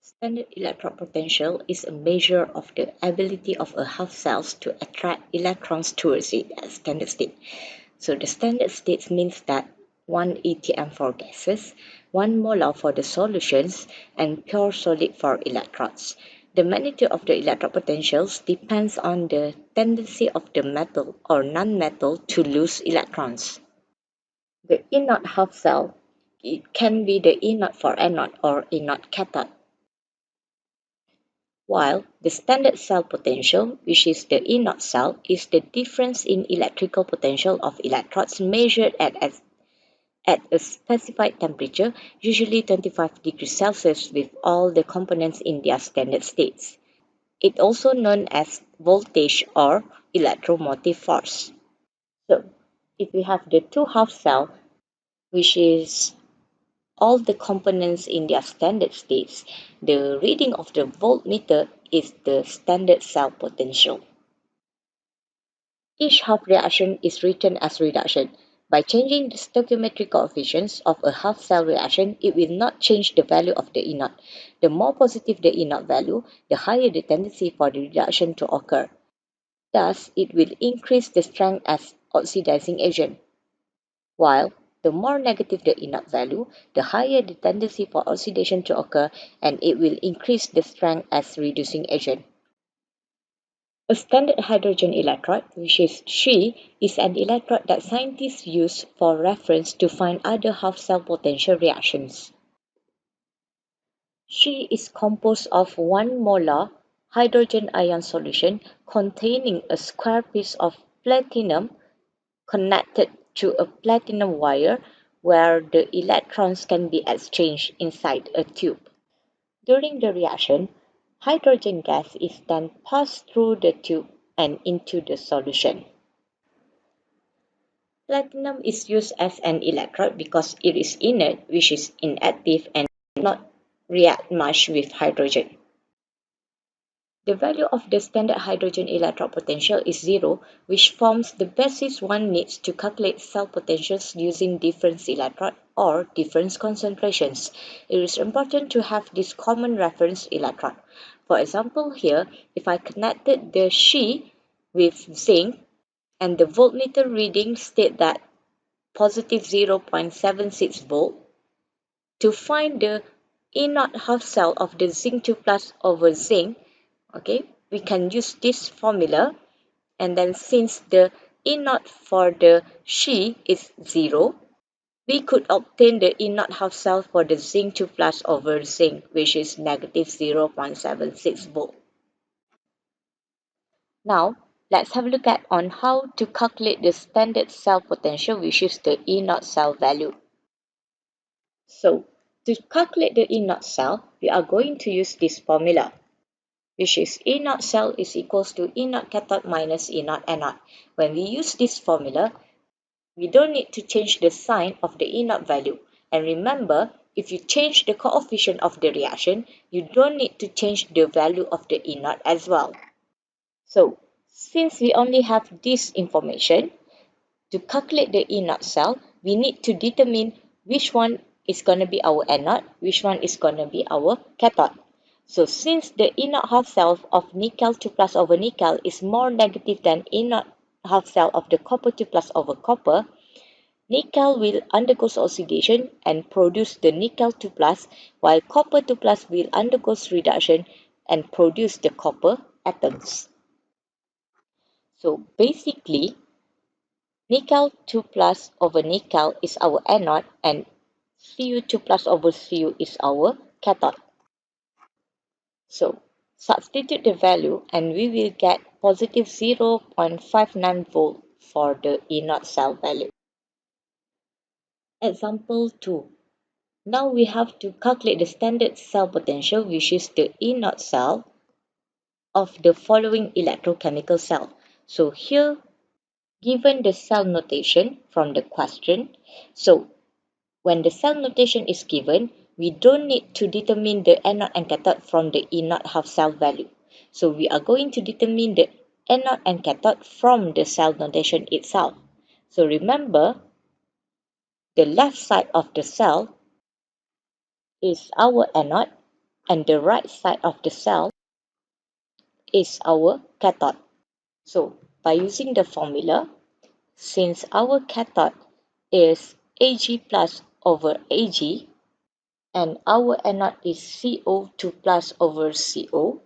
Standard electrode potential is a measure of the ability of a half cell to attract electrons towards it at standard state. So the standard state means that 1 atm for gases, 1 molar for the solutions, and pure solid for electrodes. The magnitude of the electrode potentials depends on the tendency of the metal or non-metal to lose electrons. The E0 half cell, it can be the E0 for anode or E0 cathode, while the standard cell potential, which is the E0 cell, is the difference in electrical potential of electrodes measured at a specified temperature, usually 25 degrees Celsius, with all the components in their standard states. It also known as voltage or electromotive force. So, if we have the two half cell, which is all the components in their standard states, the reading of the voltmeter is the standard cell potential. Each half reaction is written as reduction. By changing the stoichiometric coefficients of a half cell reaction, it will not change the value of the E0. The more positive the E0 value, the higher the tendency for the reduction to occur. Thus, it will increase the strength as oxidizing agent. While the more negative the E0 value, the higher the tendency for oxidation to occur, and it will increase the strength as reducing agent. A standard hydrogen electrode, which is She, is an electrode that scientists use for reference to find other half-cell potential reactions. She is composed of 1 molar hydrogen ion solution containing a square piece of platinum connected to a platinum wire where the electrons can be exchanged inside a tube. During the reaction, hydrogen gas is then passed through the tube and into the solution. Platinum is used as an electrode because it is inert, which is inactive and not react much with hydrogen. The value of the standard hydrogen electrode potential is 0, which forms the basis one needs to calculate cell potentials using different electrode or different concentrations. It is important to have this common reference electrode. For example, here, if I connected the She with zinc and the voltmeter reading state that positive 0.76 volt, to find the E0 half cell of the zinc 2 plus over zinc, okay, we can use this formula, and then since the E0 for the She is 0, we could obtain the E0 half cell for the zinc 2 plus over zinc, which is negative 0.76 volt. Now, let's have a look at on how to calculate the standard cell potential, which is the E0 cell value. So, to calculate the E0 cell, we are going to use this formula, which is E0 cell is equals to E0 cathode minus E0 anode. When we use this formula, we don't need to change the sign of the E0 value. And remember, if you change the coefficient of the reaction, you don't need to change the value of the E0 as well. So, since we only have this information, to calculate the E0 cell, we need to determine which one is going to be our anode, which one is going to be our cathode. So since the E0 half cell of nickel 2 plus over nickel is more negative than E0 half cell of the copper 2 plus over copper, nickel will undergo oxidation and produce the nickel 2 plus, while copper 2 plus will undergo reduction and produce the copper atoms. So basically, nickel 2 plus over nickel is our anode and Cu2 plus over Cu is our cathode. So substitute the value and we will get positive 0.59 volt for the E0 cell value. Example 2. Now we have to calculate the standard cell potential, which is the E0 cell of the following electrochemical cell. So here, given the cell notation from the question, so when the cell notation is given, we don't need to determine the anode and cathode from the E0 half cell value. So we are going to determine the anode and cathode from the cell notation itself. So remember, the left side of the cell is our anode and the right side of the cell is our cathode. So by using the formula, since our cathode is Ag plus over Ag and our anode is CO2 plus over CO,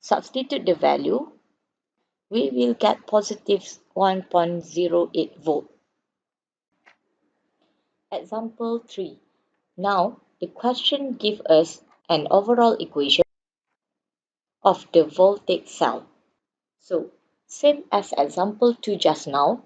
substitute the value, we will get positive 1.08 volt. Example 3. Now, the question gives us an overall equation of the voltaic cell. So, same as example 2 just now,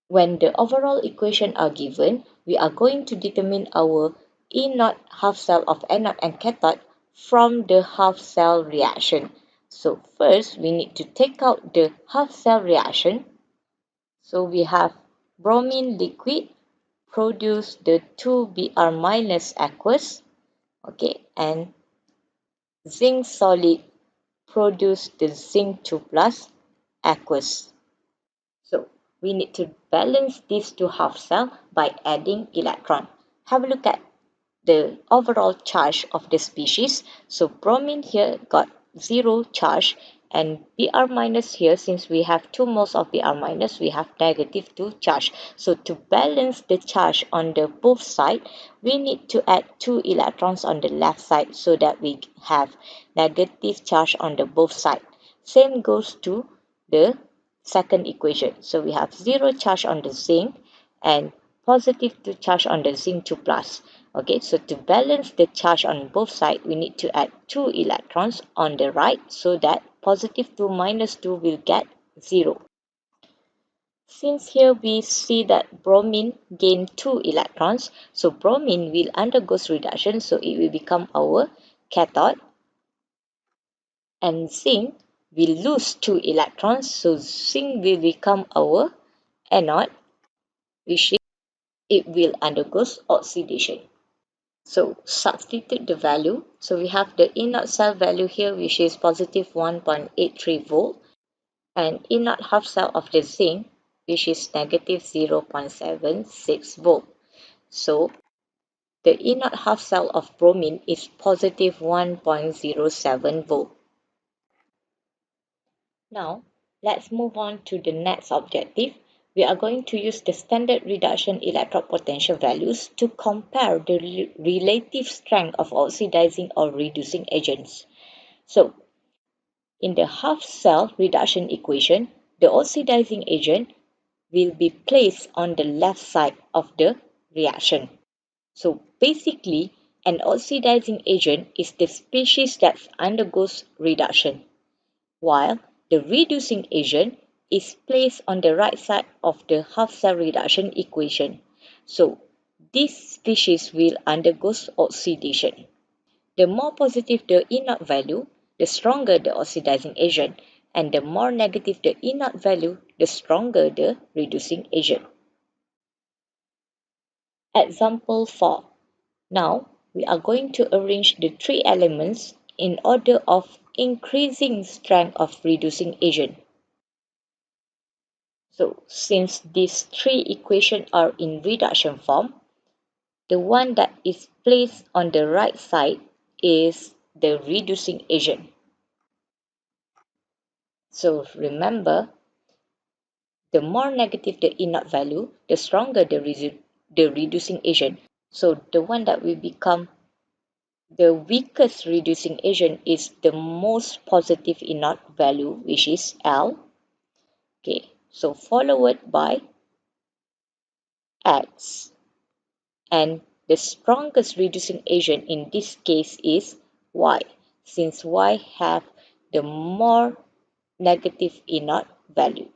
when the overall equation are given, we are going to determine our E0 half cell of anode and cathode from the half cell reaction. So first, we need to take out the half cell reaction. So we have bromine liquid produce the 2Br minus aqueous, okay, and zinc solid produce the zinc 2 plus aqueous. So we need to balance these two half cells by adding electron. Have a look at the overall charge of the species. So bromine here got 0 charge, and Br minus here, since we have 2 moles of Br minus, we have negative 2 charge. So to balance the charge on the both side, we need to add 2 electrons on the left side so that we have negative charge on the both side. Same goes to the second equation. So we have 0 charge on the zinc and positive 2 charge on the zinc 2 plus. Okay, so to balance the charge on both sides, we need to add 2 electrons on the right so that positive 2 minus 2 will get 0. Since here we see that bromine gain 2 electrons, so bromine will undergo reduction, so it will become our cathode, and zinc will lose 2 electrons, so zinc will become our anode, which is it will undergo oxidation. So substitute the value. So we have the E0 cell value here, which is positive 1.83 volt, and E0 half cell of the zinc, which is negative 0.76 volt. So the E0 half cell of bromine is positive 1.07 volt. Now, let's move on to the next objective. We are going to use the standard reduction electrode potential values to compare the relative strength of oxidizing or reducing agents. So, in the half cell reduction equation, the oxidizing agent will be placed on the left side of the reaction. So, basically, an oxidizing agent is the species that undergoes reduction, while the reducing agent is placed on the right side of the half cell reduction equation. So this species will undergo oxidation. The more positive the E0 value, the stronger the oxidizing agent, and the more negative the E0 value, the stronger the reducing agent. Example 4. Now, we are going to arrange the three elements in order of increasing strength of reducing agent. So, since these three equations are in reduction form, the one that is placed on the right side is the reducing agent. So, remember, the more negative the E0 value, the stronger the reducing agent. So, the one that will become the weakest reducing agent is the most positive E0 value, which is L. Okay, so followed by X. And the strongest reducing agent in this case is Y, since Y have the more negative E0 value.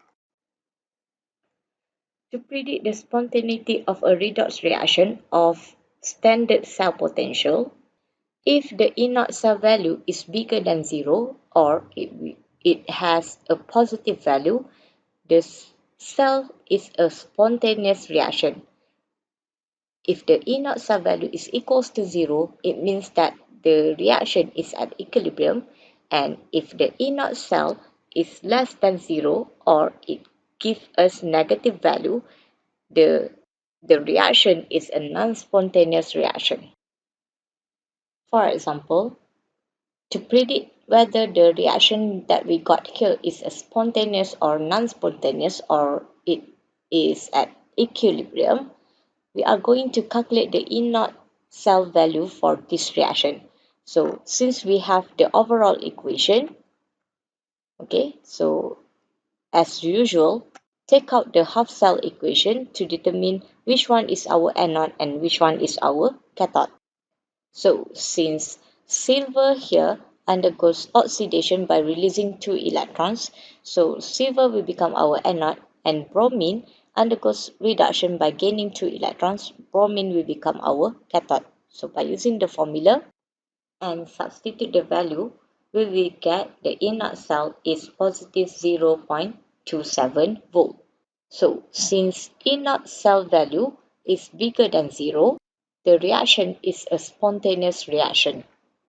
To predict the spontaneity of a redox reaction of standard cell potential, if the E0 cell value is bigger than 0 or it has a positive value, the cell is a spontaneous reaction. If the E0 cell value is equals to 0, it means that the reaction is at equilibrium, and if the E0 cell is less than 0 or it gives us negative value, the reaction is a non-spontaneous reaction. For example, to predict whether the reaction that we got here is a spontaneous or non-spontaneous or it is at equilibrium, we are going to calculate the E0 cell value for this reaction. So since we have the overall equation, okay, so as usual, take out the half cell equation to determine which one is our anode and which one is our cathode. So since silver here undergoes oxidation by releasing 2 electrons, so silver will become our anode and bromine undergoes reduction by gaining 2 electrons, bromine will become our cathode. So by using the formula and substitute the value, we will get the inert cell is positive 0.27 volt. So since inert cell value is bigger than 0, the reaction is a spontaneous reaction.